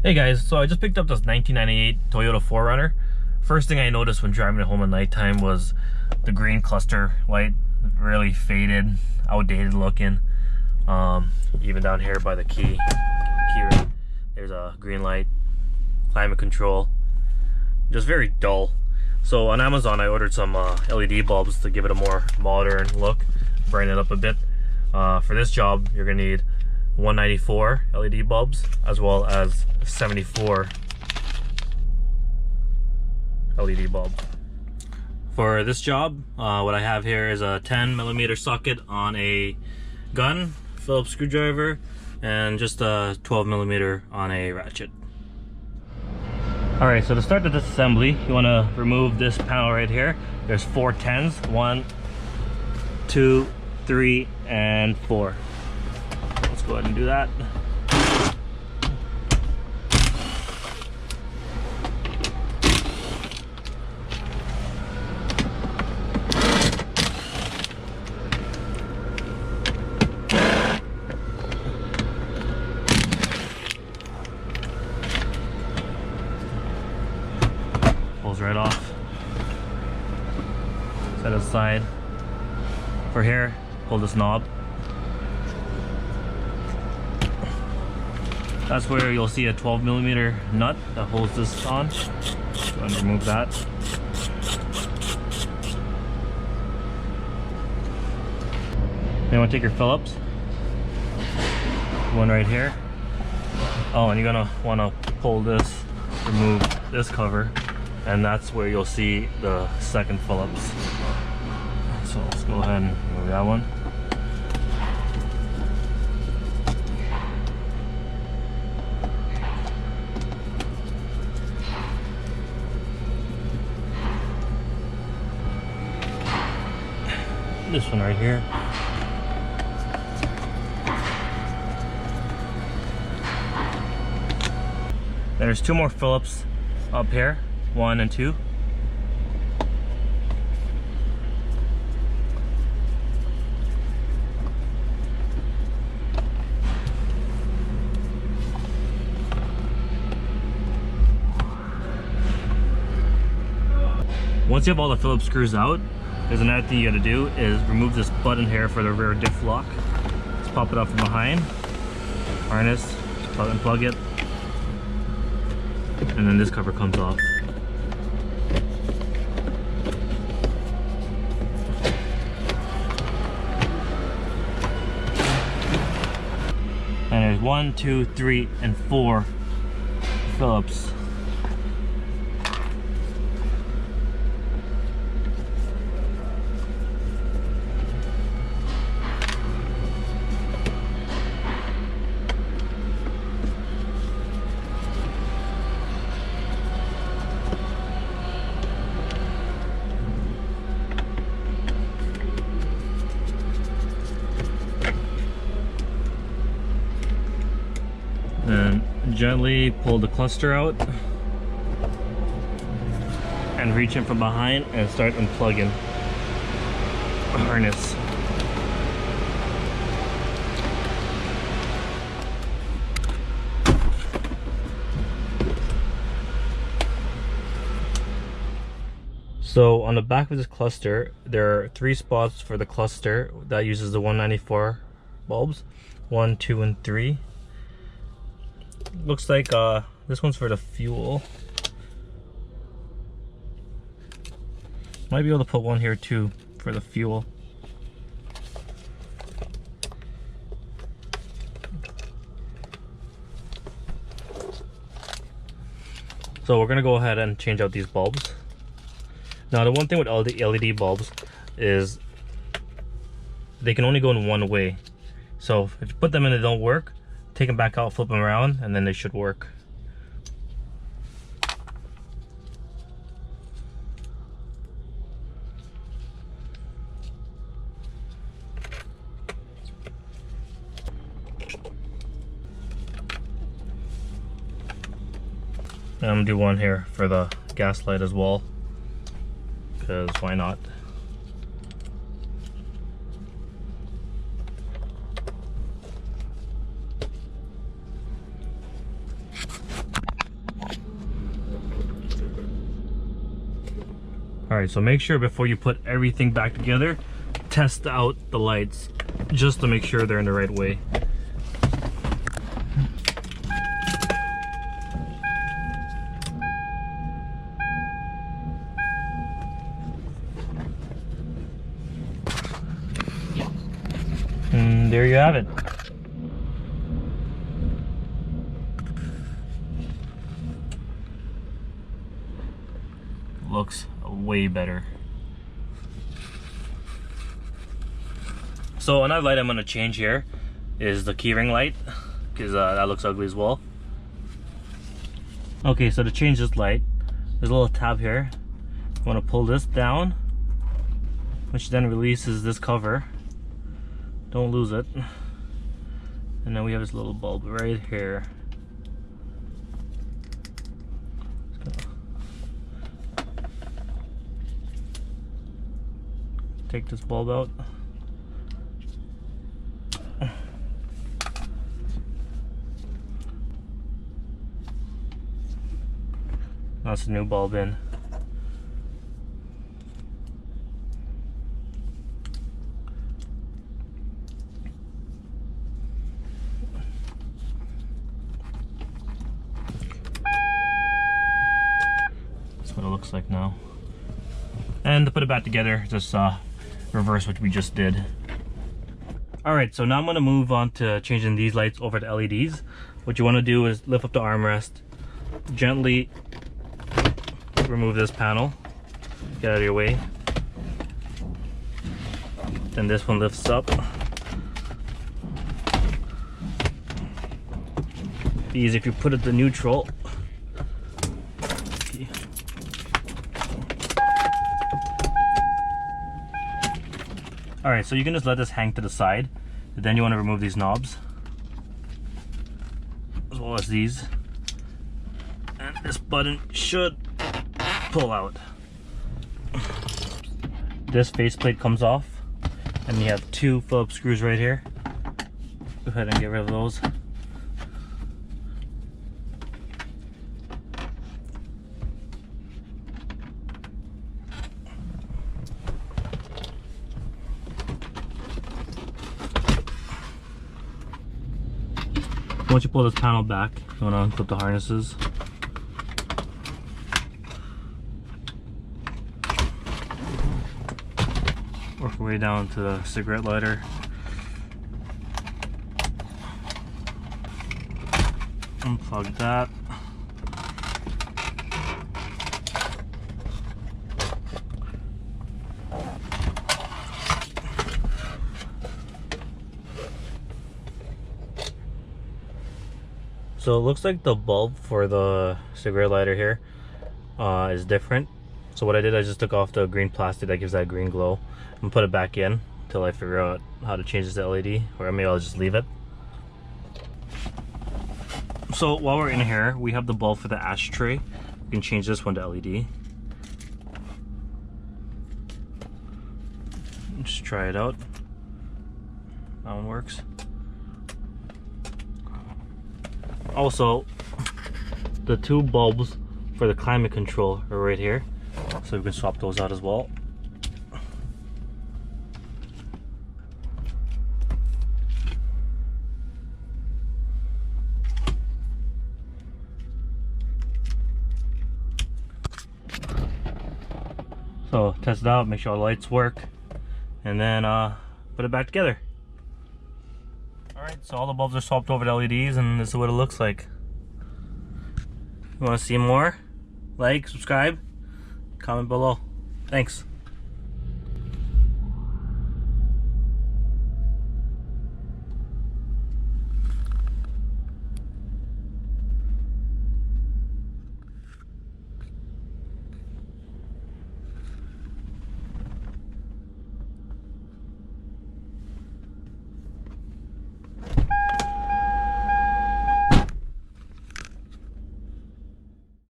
Hey guys, so I just picked up this 1998 Toyota 4Runner. First thing I noticed when driving it home at nighttime was the green cluster light, really faded, outdated looking. Even down here by the keyring, there's a green light, climate control, just very dull. So on Amazon I ordered some LED bulbs to give it a more modern look, brighten it up a bit. For this job you're gonna need 194 LED bulbs as well as 74 LED bulbs. For this job, what I have here is a 10mm socket on a gun, Phillips screwdriver, and just a 12mm on a ratchet. Alright, so to start the disassembly, you want to remove this panel right here. There's 4 10s, 1, 2, 3, and 4. Let's go ahead and do that. Pulls right off. Set it aside. For here, pull this knob. That's where you'll see a 12mm nut that holds this on. Go ahead and remove that. Then you want to take your Phillips. One right here. Oh, and you're gonna want to pull this, remove this cover, and that's where you'll see the second Phillips. So let's go ahead and remove that one. This one right here. There's 2 more Phillips up here, 1 and 2. Once you have all the Phillips screws out, there's another thing you gotta do is remove this button here for the rear diff lock. Just pop it off from behind, harness, plug and plug it, and then this cover comes off. And there's 1, 2, 3, and 4 Phillips. And gently pull the cluster out and reach in from behind and start unplugging the harness. So on the back of this cluster, there are 3 spots for the cluster that uses the 194 bulbs, 1, 2, and 3. Looks like this one's for the fuel. Might be able to put one here too for the fuel. So we're gonna go ahead and change out these bulbs. Now the one thing with all the LED bulbs is they can only go in one way. So if you put them in and they don't work, take them back out, flip them around, and then they should work. And I'm gonna do one here for the gas light as well, because why not? All right, so make sure before you put everything back together, test out the lights just to make sure they're in the right way. And there you have it. Looks way better. So another light I'm going to change here is the keyring light, because that looks ugly as well. Okay, so to change this light, there's a little tab here. I want to pull this down, which then releases this cover. Don't lose it. And then we have this little bulb right here. Take this bulb out. That's a new bulb in. That's what it looks like now. And to put it back together, just reverse what we just did. Alright, so now I'm going to move on to changing these lights over to LEDs. What you want to do is lift up the armrest, gently remove this panel, get out of your way. Then this one lifts up. Easy if you put it to neutral. Alright, so you can just let this hang to the side, but then you want to remove these knobs, as well as these. And this button should pull out. This faceplate comes off, and you have two Phillips screws right here. Go ahead and get rid of those. Once you pull this panel back, you want to unclip the harnesses. Work your way down to the cigarette lighter. Unplug that. So it looks like the bulb for the cigarette lighter here is different. So what I did, I just took off the green plastic that gives that green glow and put it back in until I figure out how to change this to LED, or maybe I'll just leave it. So while we're in here, we have the bulb for the ashtray. We can change this one to LED. Just try it out. That one works. Also, the two bulbs for the climate control are right here, so we can swap those out as well. So test it out, make sure all the lights work, and then put it back together. Alright, so all the bulbs are swapped over to LEDs, and this is what it looks like. You want to see more? Like, subscribe, comment below. Thanks.